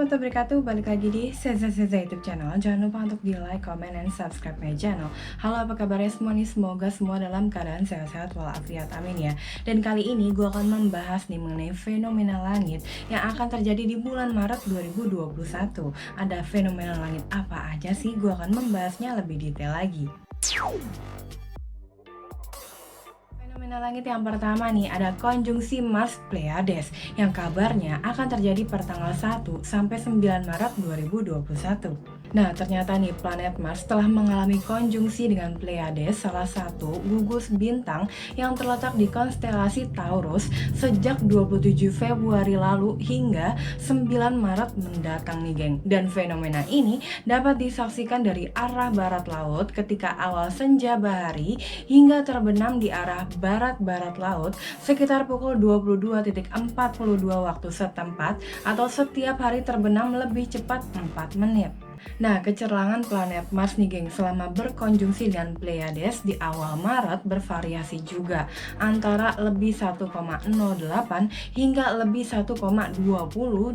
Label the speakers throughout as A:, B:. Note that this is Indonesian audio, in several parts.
A: warahmatullahi wabarakatuh. Balik lagi di Seza YouTube channel. Jangan lupa untuk di like, comment, and subscribe my channel. Halo, apa kabarnya semua nih? Semoga semua dalam keadaan sehat-sehat walafiat, amin ya. Dan kali ini gue akan membahas nih mengenai fenomena langit yang akan terjadi di bulan Maret 2021. Ada fenomena langit apa aja sih? Gue akan membahasnya lebih detail lagi. Fenomena langit yang pertama nih ada konjungsi Mars Pleiades yang kabarnya akan terjadi per tanggal 1 sampai 9 Maret 2021. Nah, ternyata nih planet Mars telah mengalami konjungsi dengan Pleiades, salah satu gugus bintang yang terletak di konstelasi Taurus sejak 27 Februari lalu hingga 9 Maret mendatang nih, geng. Dan fenomena ini dapat disaksikan dari arah barat laut ketika awal senja bahari hingga terbenam di arah barat-barat laut sekitar pukul 22.42 waktu setempat atau setiap hari terbenam lebih cepat 4 menit. Nah, kecerlangan planet Mars nih geng selama berkonjungsi dengan Pleiades di awal Maret bervariasi juga antara lebih 1,08 hingga lebih 1,20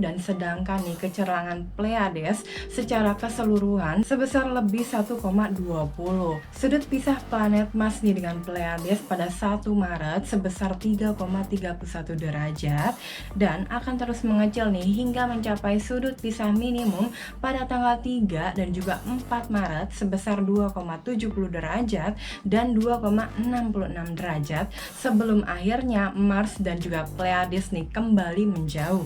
A: dan sedangkan nih kecerlangan Pleiades secara keseluruhan sebesar lebih 1,20. Sudut pisah planet Mars nih dengan Pleiades pada 1 Maret sebesar 3,31 derajat dan akan terus mengecil nih hingga mencapai sudut pisah minimum pada tanggal 3 dan juga 4 Maret sebesar 2,70 derajat dan 2,66 derajat sebelum akhirnya Mars dan juga Pleiades nih kembali menjauh.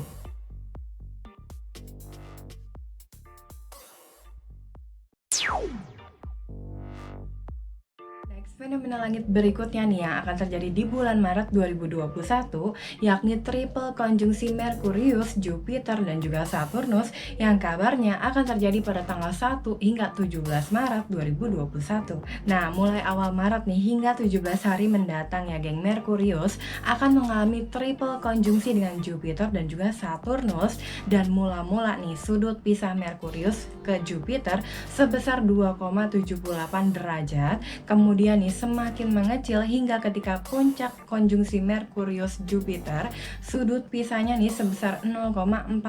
A: Fenomena langit berikutnya nih yang akan terjadi di bulan Maret 2021 yakni triple konjungsi Merkurius, Jupiter, dan juga Saturnus yang kabarnya akan terjadi pada tanggal 1 hingga 17 Maret 2021. Nah, mulai awal Maret nih hingga 17 hari mendatang ya geng, Merkurius akan mengalami triple konjungsi dengan Jupiter dan juga Saturnus dan mula-mula nih sudut pisah Merkurius ke Jupiter sebesar 2,78 derajat, kemudian nih semakin mengecil hingga ketika puncak konjungsi Merkurius Jupiter sudut pisahnya nih sebesar 0,41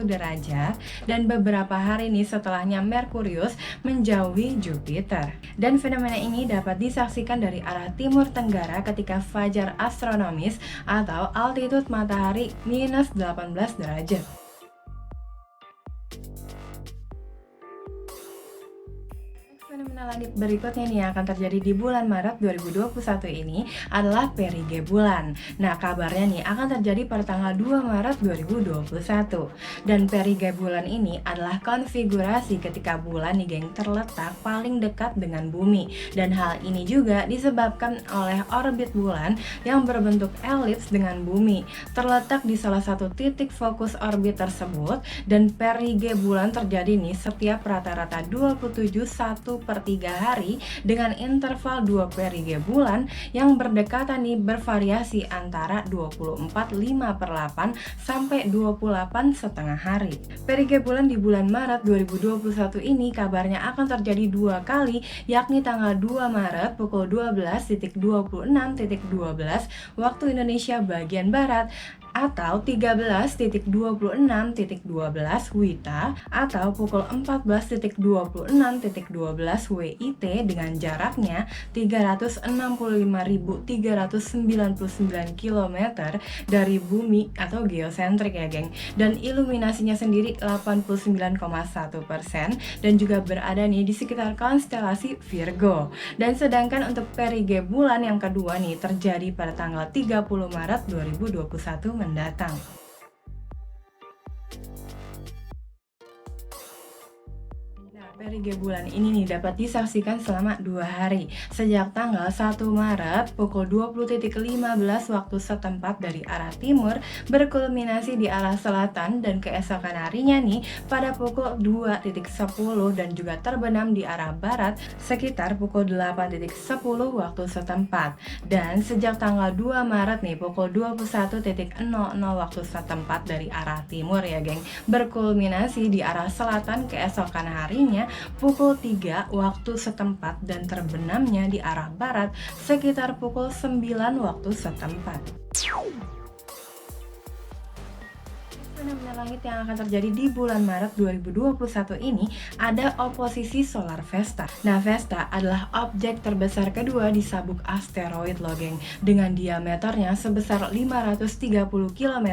A: derajat dan beberapa hari nih setelahnya Merkurius menjauhi Jupiter. Dan fenomena ini dapat disaksikan dari arah timur tenggara ketika fajar astronomis atau altitude matahari minus 18 derajat. Fenomena langit berikutnya nih yang akan terjadi di bulan Maret 2021 ini adalah perige bulan. Nah, kabarnya nih akan terjadi pada tanggal 2 Maret 2021. Dan perige bulan ini adalah konfigurasi ketika bulan nih geng terletak paling dekat dengan bumi. Dan hal ini juga disebabkan oleh orbit bulan yang berbentuk elips dengan bumi. Terletak di salah satu titik fokus orbit tersebut dan perige bulan terjadi nih setiap rata-rata 27,1/3 hari dengan interval 2 perige bulan yang berdekatan nih bervariasi antara 24,5/8 sampai 28,5 hari. Perige bulan di bulan Maret 2021 ini kabarnya akan terjadi 2 kali yakni tanggal 2 Maret pukul 12.26.12 waktu Indonesia bagian Barat atau 13.26.12 WITA atau pukul 14.26.12 WIT dengan jaraknya 365.399 km dari bumi atau geosentrik ya geng, dan iluminasinya sendiri 89,1% dan juga berada nih di sekitar konstelasi Virgo. Dan sedangkan untuk perige bulan yang kedua nih terjadi pada tanggal 30 Maret 2021 mendatang. Perige bulan ini nih dapat disaksikan selama 2 hari sejak tanggal 1 Maret pukul 20.15 waktu setempat dari arah timur berkulminasi di arah selatan dan keesokan harinya nih pada pukul 2.10 dan juga terbenam di arah barat sekitar pukul 8.10 waktu setempat. Dan sejak tanggal 2 Maret nih pukul 21.00 waktu setempat dari arah timur ya geng berkulminasi di arah selatan keesokan harinya pukul 3 waktu setempat dan terbenamnya di arah barat sekitar pukul 9 waktu setempat. Fenomena langit yang akan terjadi di bulan Maret 2021 ini ada oposisi solar Vesta. Nah, Vesta adalah objek terbesar kedua di sabuk asteroid loh, geng, dengan diameternya sebesar 530 km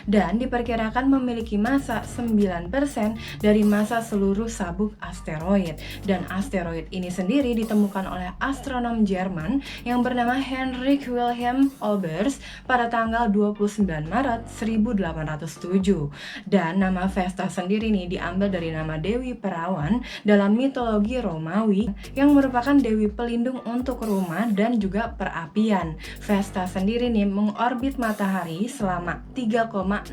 A: dan diperkirakan memiliki massa 9% dari massa seluruh sabuk asteroid. Dan asteroid ini sendiri ditemukan oleh astronom Jerman yang bernama Heinrich Wilhelm Olbers pada tanggal 29 Maret 1807. Dan nama Vesta sendiri nih diambil dari nama Dewi Perawan dalam mitologi Romawi yang merupakan dewi pelindung untuk rumah dan juga perapian. Vesta sendiri nih mengorbit matahari selama 3,63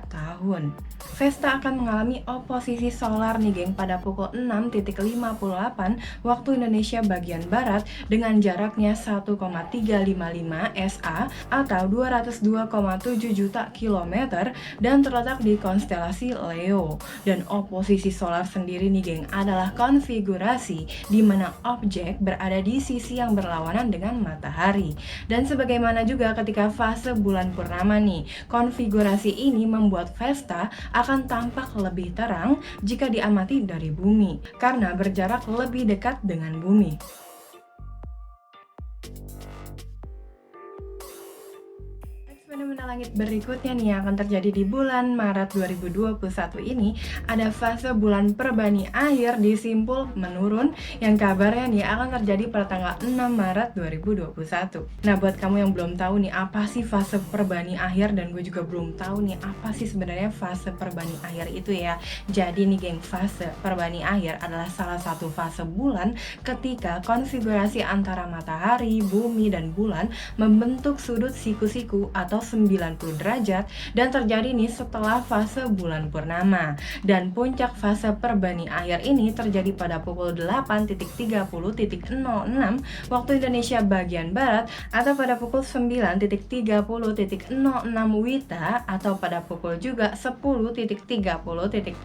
A: tahun. Vesta akan mengalami oposisi solar nih, geng, pada pukul 6.58 waktu Indonesia bagian Barat dengan jaraknya 1,355 SA atau 202,7 juta kilometer dan terletak di konstelasi Leo. Dan oposisi solar sendiri nih, geng, adalah konfigurasi di mana objek berada di sisi yang berlawanan dengan matahari. Dan sebagaimana juga ketika fase bulan purnama nih, konfigurasi ini membuat Vesta akan tampak lebih terang jika diamati dari bumi karena berjarak lebih dekat dengan bumi. Fenomena langit berikutnya nih yang akan terjadi di bulan Maret 2021 ini ada fase bulan perbani akhir di simpul menurun yang kabarnya nih akan terjadi pada tanggal 6 Maret 2021. Nah, buat kamu yang belum tahu nih apa sih fase perbani akhir, dan gue juga belum tahu nih apa sih sebenarnya fase perbani akhir itu ya. Jadi nih, geng, fase perbani akhir adalah salah satu fase bulan ketika konfigurasi antara matahari, bumi, dan bulan membentuk sudut siku-siku atau 90 derajat dan terjadi nih setelah fase bulan purnama. Dan puncak fase perbani akhir ini terjadi pada pukul 8.30.06 waktu Indonesia bagian Barat atau pada pukul 9.30.06 WITA atau pada pukul juga 10.30.06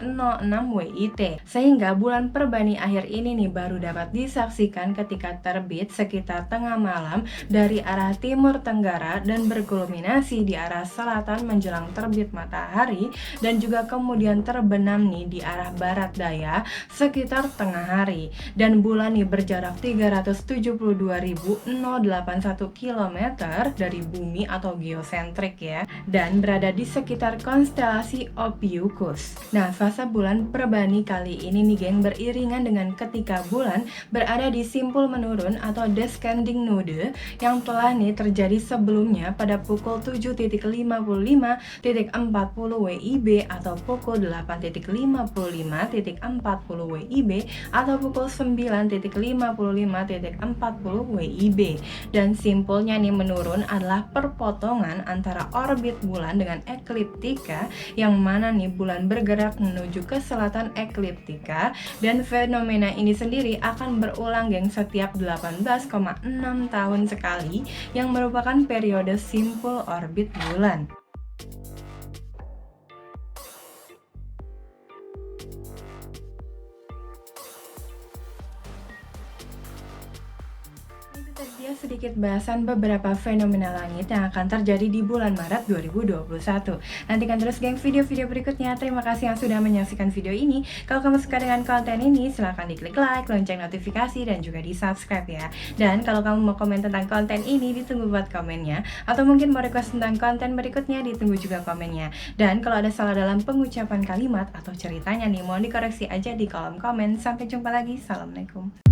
A: WIT. Sehingga bulan perbani akhir ini nih baru dapat disaksikan ketika terbit sekitar tengah malam dari arah timur tenggara dan berkulminasi di arah selatan menjelang terbit matahari dan juga kemudian terbenam nih di arah barat daya sekitar tengah hari. Dan bulan nih berjarak 372.081 km dari bumi atau geosentrik ya, dan berada di sekitar konstelasi Ophiuchus. Nah, fase bulan perbani kali ini nih, geng, beriringan dengan ketika bulan berada di simpul menurun atau descending node yang telah nih terjadi sebelumnya pada pukul 7.55.40 WIB atau pukul 8.55.40 WIB atau pukul 9.55.40 WIB. Dan simpulnya nih menurun adalah perpotongan antara orbit bulan dengan ekliptika, yang mana nih bulan bergerak menuju ke selatan ekliptika, dan fenomena ini sendiri akan berulang, geng, setiap 18,6 tahun sekali yang merupakan periode simpul orbit bulan. Dia sedikit bahasan beberapa fenomena langit yang akan terjadi di bulan Maret 2021. Nantikan terus, geng, video-video berikutnya. Terima kasih yang sudah menyaksikan video ini. Kalau kamu suka dengan konten ini, silahkan diklik like, lonceng notifikasi, dan juga di subscribe ya. Dan kalau kamu mau komen tentang konten ini, ditunggu buat komennya. Atau mungkin mau request tentang konten berikutnya, ditunggu juga komennya. Dan kalau ada salah dalam pengucapan kalimat atau ceritanya nih, mohon dikoreksi aja di kolom komen. Sampai jumpa lagi. Assalamualaikum.